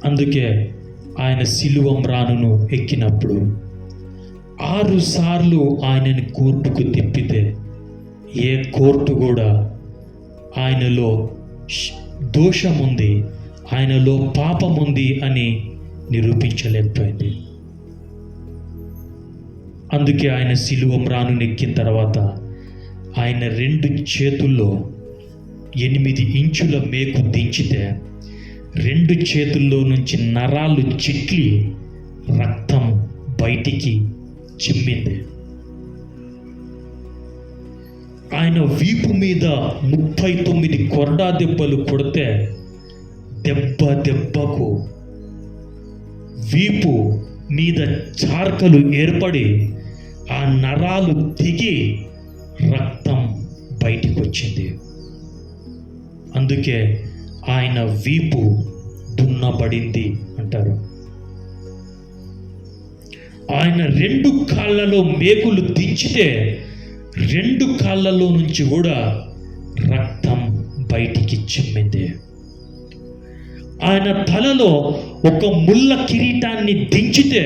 అందుకే ఆయన సిలువ మ్రానును ఎక్కినప్పుడు 6 సార్లు ఆయనని కోర్టుకు తిప్పితే ఏ కోర్టు కూడా ఆయనలో దోషం ఉంది, ఆయనలో పాపం ఉంది అని నిరూపించలేకపోయింది. అందుకే ఆయన సిలువ మ్రానును ఎక్కిన తర్వాత ఆయన 2 చేతుల్లో 8 ఇంచుల మేకు దించితే 2 చేతుల్లో నుంచి నరాలు చిట్లి రక్తం బయటికి చిమ్మింది. ఆయన వీపు మీద 39 కొరడా దెబ్బలు కొడితే దెబ్బకు వీపు మీద చార్కలు ఏర్పడి ఆ నరాలు దిగి రక్తం బయటికి వచ్చింది. అందుకే ఆయన వీపు దున్నబడింది అంటారు. ఆయన 2 కాళ్ళలో మేకులు దించితే 2 కాళ్ళలో నుంచి కూడా రక్తం బయటికి చిమ్మింది. ఆయన తలలో ఒక ముళ్ళ కిరీటాన్ని దించితే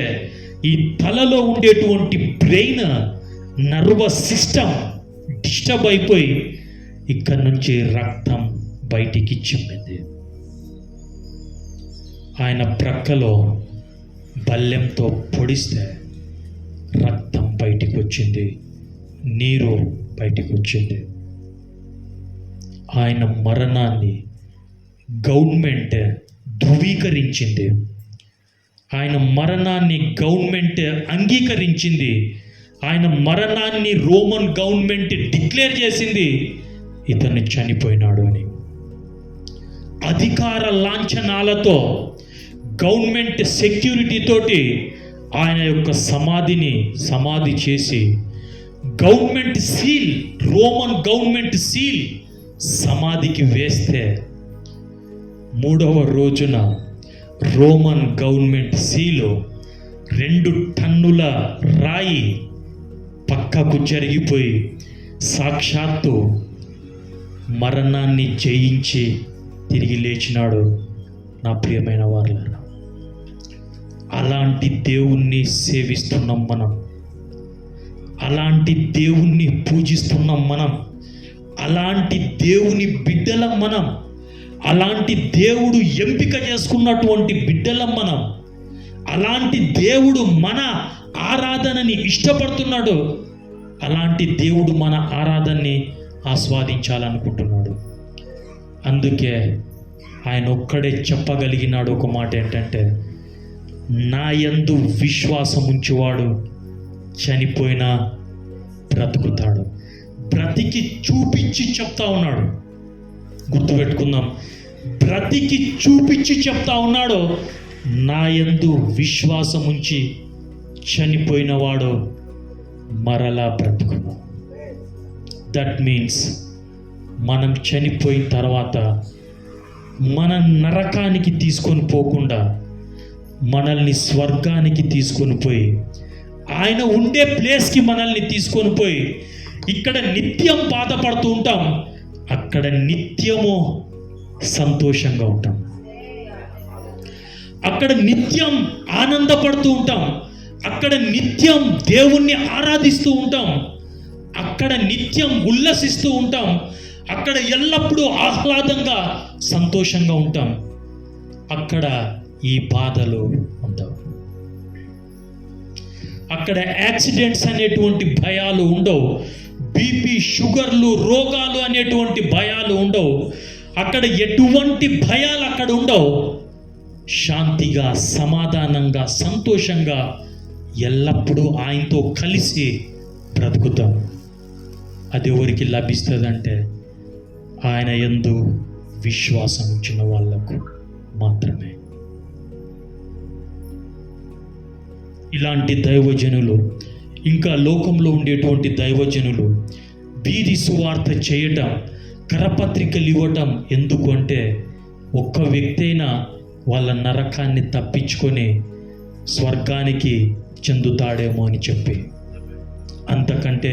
ఈ తలలో ఉండేటువంటి బ్రెయిన్ నర్వస్ సిస్టమ్ డిస్టర్బ్ అయిపోయి ఇక్కడి నుంచి రక్తం బయటికి చిమ్మింది. ఆయన ప్రక్కలో బల్లెంతో పొడిస్తే రక్తం బయటికి వచ్చింది, నీరు బయటికి వచ్చింది. ఆయన మరణాన్ని గవర్నమెంట్ ధృవీకరించింది. ఆయన మరణాన్ని గవర్నమెంట్ అంగీకరించింది. ఆయన మరణాన్ని రోమన్ గవర్నమెంట్ డిక్లేర్ చేసింది, ఇతను చనిపోయినాడు అని. అధికార లాంఛనాలతో గవర్నమెంట్ సెక్యూరిటీ తోటి ఆయన యొక్క సమాధి చేసి government seal, Roman government seal సమాధికి వేస్తే 3వ రోజున రోమన్ గవర్నమెంట్ సీలు 2 టన్నుల రాయి పక్కకు జరిగిపోయి సాక్షాత్తు మరణాన్ని జయించి తిరిగి లేచినాడు. నా ప్రియమైన వారులారా, అలాంటి దేవుణ్ణి సేవిస్తున్నాం మనం, అలాంటి దేవుణ్ణి పూజిస్తున్నాం మనం, అలాంటి దేవుని బిడ్డలం మనం, అలాంటి దేవుడు ఎంపిక చేసుకున్నటువంటి బిడ్డలం మనం, అలాంటి దేవుడు మన ఆరాధనని ఇష్టపడుతున్నాడు, అలాంటి దేవుడు మన ఆరాధనని ఆస్వాదించాలనుకుంటున్నాడు. అందుకే ఆయన ఒక్కడే చెప్పగలిగినాడు ఒక మాట, ఏంటంటే నా యందు విశ్వాసం ఉంచువాడు చనిపోయినా బ్రతుకుతాడు. బ్రతికి చూపించి చెప్తా ఉన్నాడు. గుర్తుపెట్టుకుందాం, బ్రతికి చూపించి చెప్తా ఉన్నాడు, నా యందు విశ్వాసం ఉంచి చనిపోయిన వాడు మరలా బ్రతుకును. దట్ మీన్స్ మనం చనిపోయిన తర్వాత మన నరకానికి తీసుకొని పోకుండా మనల్ని స్వర్గానికి తీసుకొని పోయి ఆయన ఉండే ప్లేస్కి మనల్ని తీసుకొని పోయి ఇక్కడ నిత్యం బాధపడుతూ ఉంటాం, అక్కడ నిత్యము సంతోషంగా ఉంటాం, అక్కడ నిత్యం ఆనందపడుతూ ఉంటాం, అక్కడ నిత్యం దేవుణ్ణి ఆరాధిస్తూ ఉంటాం, అక్కడ నిత్యం ఉల్లసిస్తూ ఉంటాం, అక్కడ ఎల్లప్పుడూ ఆహ్లాదంగా సంతోషంగా ఉంటాం. అక్కడ ఈ బాధలు ఉండవు, అక్కడ యాక్సిడెంట్స్ అనేటువంటి భయాలు ఉండవు, బీపీ షుగర్లు రోగాలు అనేటువంటి భయాలు ఉండవు, అక్కడ ఎటువంటి భయాలు అక్కడ ఉండవు. శాంతిగా సమాధానంగా సంతోషంగా ఎల్లప్పుడూ ఆయనతో కలిసి బ్రతుకుతాం. అది ఎవరికి లభిస్తుందంటే ఆయన యందు విశ్వాసం ఉంచిన వాళ్ళకు మాత్రమే. ఇలాంటి దైవజనులు, ఇంకా లోకంలో ఉండేటువంటి దైవజనులు వీధి సువార్త చేయటం, కరపత్రికలు ఇవ్వటం ఎందుకు అంటే ఒక్క వ్యక్తి అయినా వాళ్ళ నరకాన్ని తప్పించుకొని స్వర్గానికి చెందుతాడేమో అని చెప్పి, అంతకంటే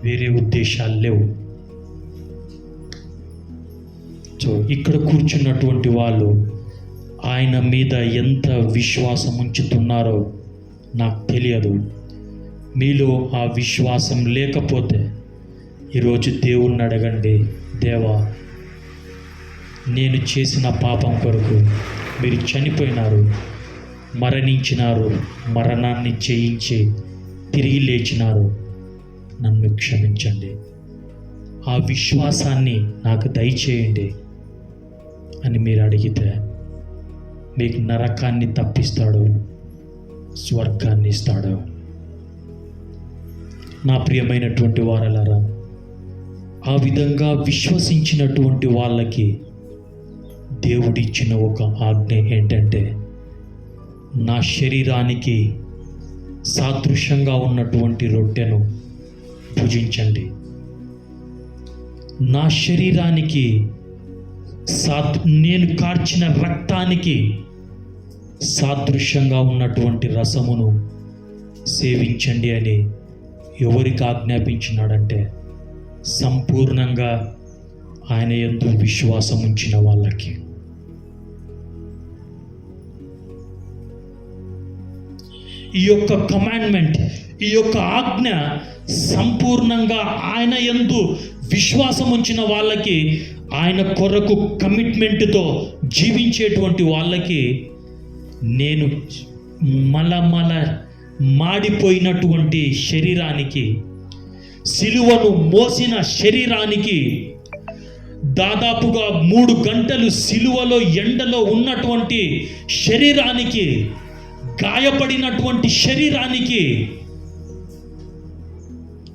వేరే ఉద్దేశాలు లేవు. సో ఇక్కడ కూర్చున్నటువంటి వాళ్ళు ఆయన మీద ఎంత విశ్వాసం ఉంచుతున్నారో నాకు తెలియదు. మీలో ఆ విశ్వాసం లేకపోతే ఈరోజు దేవుణ్ణి అడగండి, దేవా నేను చేసిన పాపం కొరకు మీరు చనిపోయినారు, మరణించినారు, మరణాన్ని జయించి తిరిగి లేచినారు, నన్ను క్షమించండి. ఆ విశ్వాసాన్ని నాకు దయచేయండి అని మీరు అడిగితే మీకు నరకాన్ని తప్పిస్తాడు, స్వర్గాన్ని ఇస్తాడు. నా ప్రియమైనటువంటి వారలారా, ఆ విధంగా విశ్వసించినటువంటి వాళ్ళకి దేవుడిచ్చిన ఒక ఆజ్ఞ ఏంటంటే, నా శరీరానికి సాదృశ్యంగా ఉన్నటువంటి రొట్టెను భుజించండి. నా శరీరానికి నేను కార్చిన రక్తానికి సాదృశ్యంగా ఉన్నటువంటి రసమును సేవించండి అని ఎవరికి ఆజ్ఞాపించినాడంటే, సంపూర్ణంగా ఆయన యందు విశ్వాసం ఉంచిన వాళ్ళకి. ఈ యొక్క కమాండ్మెంట్, ఈ యొక్క ఆజ్ఞ సంపూర్ణంగా ఆయన యందు విశ్వాసం ఉంచిన వాళ్ళకి, ఆయన కొరకు కమిట్మెంట్తో జీవించేటువంటి వాళ్ళకి, నేను మాడిపోయినటువంటి శరీరానికి, సిలువను మోసిన శరీరానికి, దాదాపుగా 3 గంటలు సిలువలో ఎండలో ఉన్నటువంటి శరీరానికి, గాయపడినటువంటి శరీరానికి,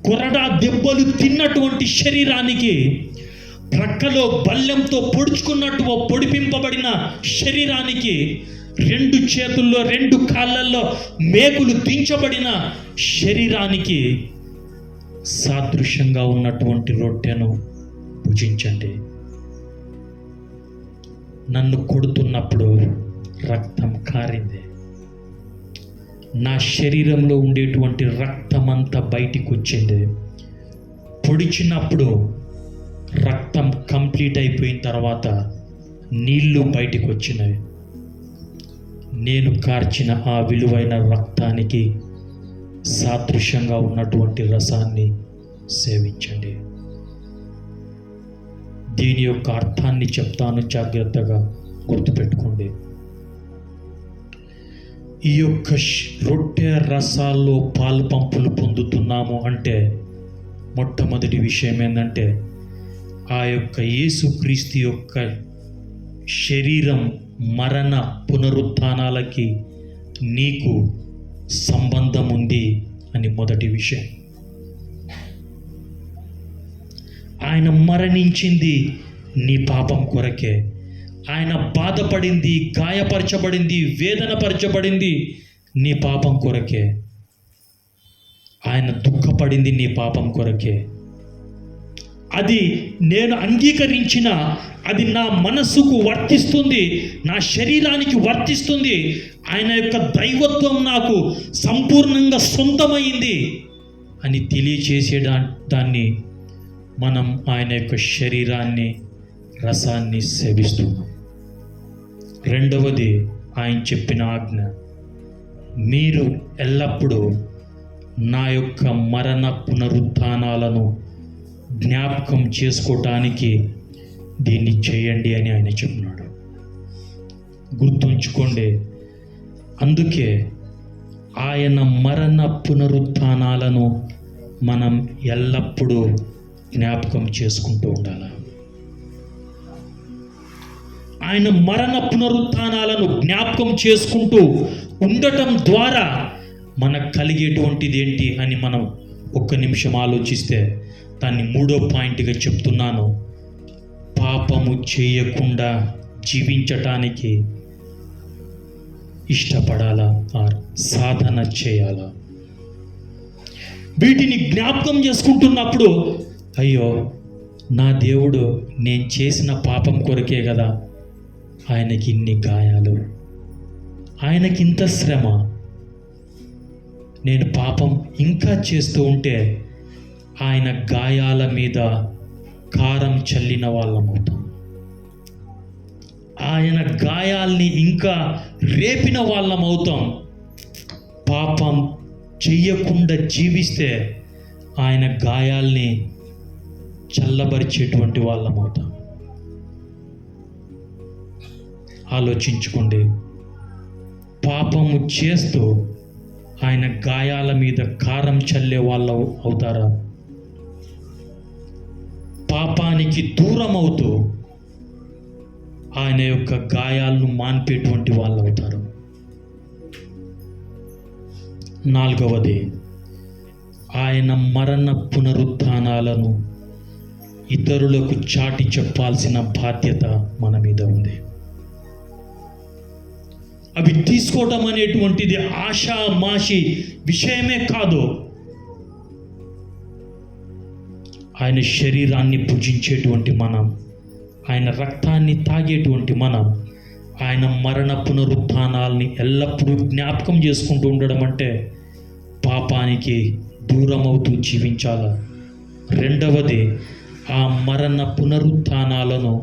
కొరడా దెబ్బలు తిన్నటువంటి శరీరానికి, ప్రక్కలో బల్లెంతో పొడిపింపబడిన శరీరానికి, 2 చేతుల్లో 2 కాళ్ళల్లో మేకులు దించబడిన శరీరానికి సాదృశ్యంగా ఉన్నటువంటి రొట్టెను భుజించండి. నన్ను కొడుతున్నప్పుడు రక్తం కారింది. నా శరీరంలో ఉండేటువంటి రక్తం అంతా బయటికి వచ్చింది. పొడిచినప్పుడు రక్తం కంప్లీట్ అయిపోయిన తర్వాత నీళ్లు బయటికి వచ్చినాయి. నేను కార్చిన ఆ విలువైన రక్తానికి సాదృశ్యంగా ఉన్నటువంటి రసాన్ని సేవించండి. దీని యొక్క అర్థాన్ని చెప్తాను, జాగ్రత్తగా గుర్తుపెట్టుకోండి. ఈ యొక్క రొట్టె రసాల్లో పాలు పంపులు పొందుతున్నాము అంటే మొట్టమొదటి విషయం ఏంటంటే, ఆ యొక్క యేసుక్రీస్తు యొక్క శరీరం మరణ పునరుత్థానాలకి నీకు సంబంధం ఉంది అని మొదటి విషయం. ఆయన మరణించింది నీ పాపం కొరకే. ఆయన బాధపడింది, గాయపరచబడింది, వేదనపరచబడింది నీ పాపం కొరకే. ఆయన దుఃఖపడింది నీ పాపం కొరకే. అది నేను అంగీకరించిన, అది నా మనస్సుకు వర్తిస్తుంది, నా శరీరానికి వర్తిస్తుంది. ఆయన యొక్క దైవత్వం నాకు సంపూర్ణంగా సొంతమైంది అని తెలియచేసే దాన్ని మనం ఆయన యొక్క శరీరాన్ని, రసాన్ని సేవిస్తున్నాం. రెండవది ఆయన చెప్పిన ఆజ్ఞ, మీరు ఎల్లప్పుడూ నా యొక్క మరణ పునరుత్థానాలను జ్ఞాపకం చేసుకోవటానికి దీన్ని చేయండి అని ఆయన చెప్తున్నాడు. గుర్తుంచుకోండి, అందుకే ఆయన మరణ పునరుత్థానాలను మనం ఎల్లప్పుడూ జ్ఞాపకం చేసుకుంటూ ఉండాలి. ఆయన మరణ పునరుత్థానాలను జ్ఞాపకం చేసుకుంటూ ఉండటం ద్వారా మనకు కలిగేటువంటిది ఏంటి అని మనం ఒక్క నిమిషం ఆలోచిస్తే, దాన్ని 3వ పాయింట్గా చెప్తున్నాను. పాపము చేయకుండా జీవించటానికి ఇష్టపడాలా, సాధన చేయాలా. వీటిని జ్ఞాపకం చేసుకుంటున్నప్పుడు, అయ్యో నా దేవుడు నేను చేసిన పాపం కొరకే కదా ఆయనకి ఇన్ని గాయాలు, ఆయనకి ఇంత శ్రమ, నేను పాపం ఇంకా చేస్తూ ఉంటే ఆయన గాయాల మీద కారం చల్లిన వాళ్ళమవుతాం. ఆయన గాయాల్ని ఇంకా రేపిన వాళ్ళమవుతాం. పాపం చెయ్యకుండా జీవిస్తే ఆయన గాయాల్ని చల్లబరిచేటువంటి వాళ్ళమవుతాం. ఆలోచించుకోండి, పాపము చేస్తూ ఆయన గాయాల మీద కారం చల్లే వాళ్ళు అవుతారా? పాపానికి దూరం అవుతూ ఆయన యొక్క గాయాలను మాన్పేటువంటి వాళ్ళు అవుతారు. నాలుగవది, ఆయన మరణ పునరుత్థానాలను ఇతరులకు చాటి చెప్పాల్సిన బాధ్యత మన మీద ఉంది. అవి తీసుకోవటం అనేటువంటిది ఆషామాషి విషయమే కాదు. ఆయన శరీరాన్ని భుజించేటువంటి మనం, ఆయన రక్తాన్ని తాగేటువంటి మనం, ఆయన మరణ పునరుత్థానాల్ని ఎల్లప్పుడూ జ్ఞాపకం చేసుకుంటూ ఉండడం అంటే పాపానికి దూరం అవుతూ జీవించాల. రెండవది, ఆ మరణ పునరుత్థానాలను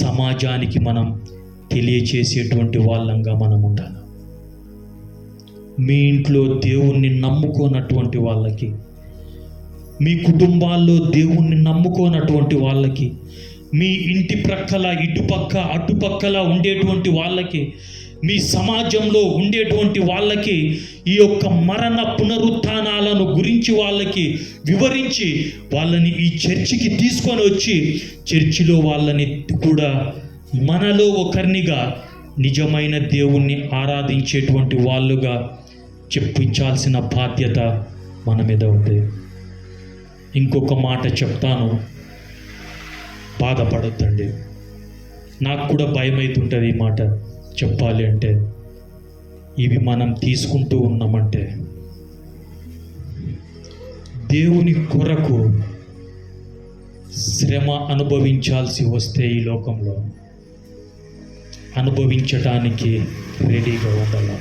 సమాజానికి మనం తెలియచేసేటువంటి వాళ్ళంగా మనం ఉండాలి. మీ ఇంట్లో దేవుణ్ణి నమ్ముకోనటువంటి వాళ్ళకి, మీ కుటుంబాల్లో దేవుణ్ణి నమ్ముకోనటువంటి వాళ్ళకి, మీ ఇంటి ప్రక్కల ఇటుపక్క అటుపక్కల ఉండేటువంటి వాళ్ళకి, మీ సమాజంలో ఉండేటువంటి వాళ్ళకి ఈ యొక్క మరణ పునరుత్థానాలను గురించి వాళ్ళకి వివరించి వాళ్ళని ఈ చర్చికి తీసుకొని వచ్చి చర్చిలో వాళ్ళని కూడా మనలో ఒకరినిగా నిజమైన దేవుణ్ణి ఆరాధించేటువంటి వాళ్ళుగా చెప్పించాల్సిన బాధ్యత మన మీద ఉంది. ఇంకొక మాట చెప్తాను, బాధపడొద్దండి. నాకు కూడా భయం అవుతుంటుంది ఈ మాట చెప్పాలి అంటే. ఇవి మనం తీసుకుంటూ ఉన్నామంటే దేవుని కొరకు శ్రమ అనుభవించాల్సి వస్తే ఈ లోకంలో అనుభవించటానికి రెడీగా ఉండాలి.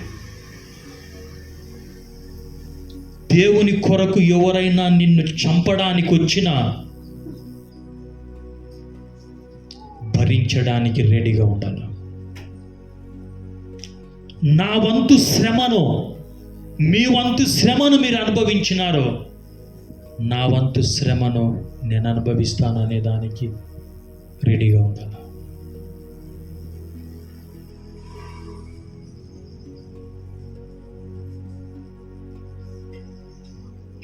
దేవుని కొరకు ఎవరైనా నిన్ను చంపడానికి వచ్చినా భరించడానికి రెడీగా ఉండాలి. నా వంతు శ్రమను, మీ వంతు శ్రమను మీరు అనుభవించినారో నా వంతు శ్రమను నేను అనుభవిస్తాను అనే దానికి రెడీగా ఉండాలి.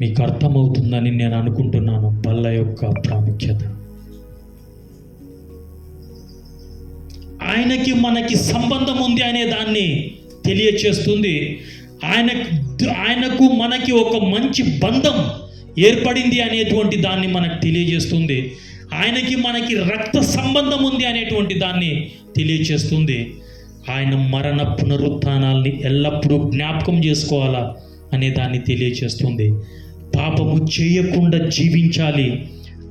మీకు అర్థమవుతుందని నేను అనుకుంటున్నాను బల్ల యొక్క ప్రాముఖ్యత. ఆయనకి మనకి సంబంధం ఉంది అనే దాన్ని తెలియచేస్తుంది. ఆయనకు మనకి ఒక మంచి బంధం ఏర్పడింది అనేటువంటి దాన్ని మనకు తెలియజేస్తుంది. ఆయనకి మనకి రక్త సంబంధం ఉంది అనేటువంటి దాన్ని తెలియచేస్తుంది. ఆయన మరణ పునరుత్థానాల్ని ఎల్లప్పుడూ జ్ఞాపకం చేసుకోవాలా అనే దాన్ని తెలియచేస్తుంది. పాపము చేయకుండా జీవించాలి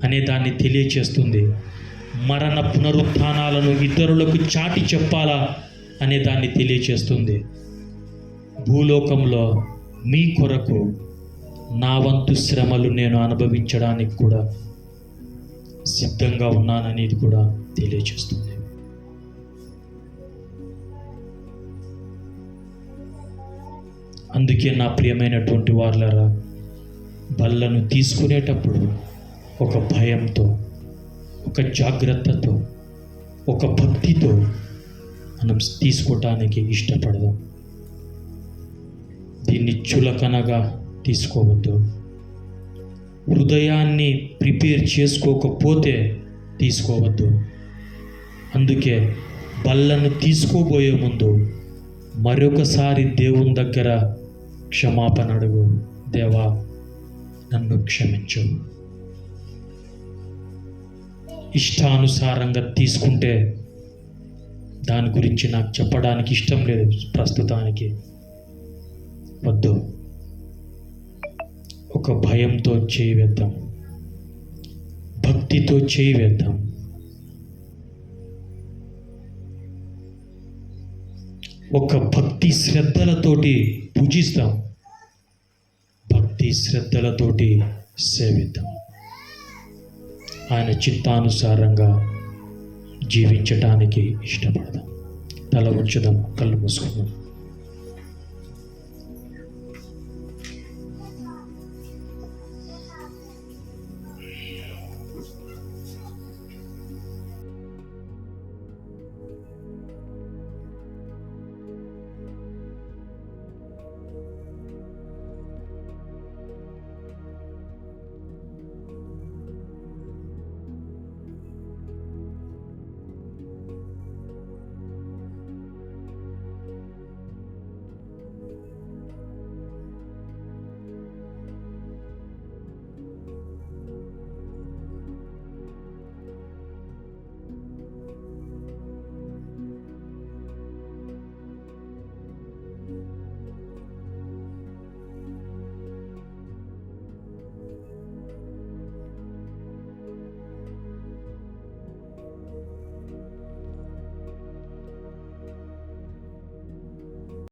అనే దాన్ని తెలియచేస్తుంది. మరణ పునరుత్థానాలను ఇతరులకు చాటి చెప్పాలా అనే దాన్ని తెలియచేస్తుంది. భూలోకంలో మీ కొరకు నా వంతు శ్రమలు నేను అనుభవించడానికి కూడా సిద్ధంగా ఉన్నాననేది కూడా తెలియచేస్తుంది. అందుకే నా ప్రియమైనటువంటి వారులారా, బల్లను తీసుకునేటప్పుడు ఒక భయంతో, ఒక జాగ్రత్తతో, ఒక భక్తితో మనం తీసుకోవటానికి ఇష్టపడదాం. దీన్ని చులకనగా తీసుకోవద్దు. హృదయాన్ని ప్రిపేర్ చేసుకోకపోతే తీసుకోవద్దు. అందుకే బల్లను తీసుకోబోయే ముందు మరొకసారి దేవుని దగ్గర క్షమాపణ అడుగు. దేవా, నన్ను క్షమించు. ఇష్టానుసారంగా తీసుకుంటే దాని గురించి నాకు చెప్పడానికి ఇష్టం లేదు ప్రస్తుతానికి. వద్దు. ఒక భయంతో చేయి వేద్దాం, భక్తితో చేయి వేద్దాం. ఒక భక్తి శ్రద్ధలతోటి పూజిస్తాం, భక్తి శ్రద్ధలతోటి సేవిద్దాం. ఆయన చిత్తానుసారంగా జీవించటానికి ఇష్టపడదాం. తల ఉంచుదాం, కళ్ళు మూసుకుందాం.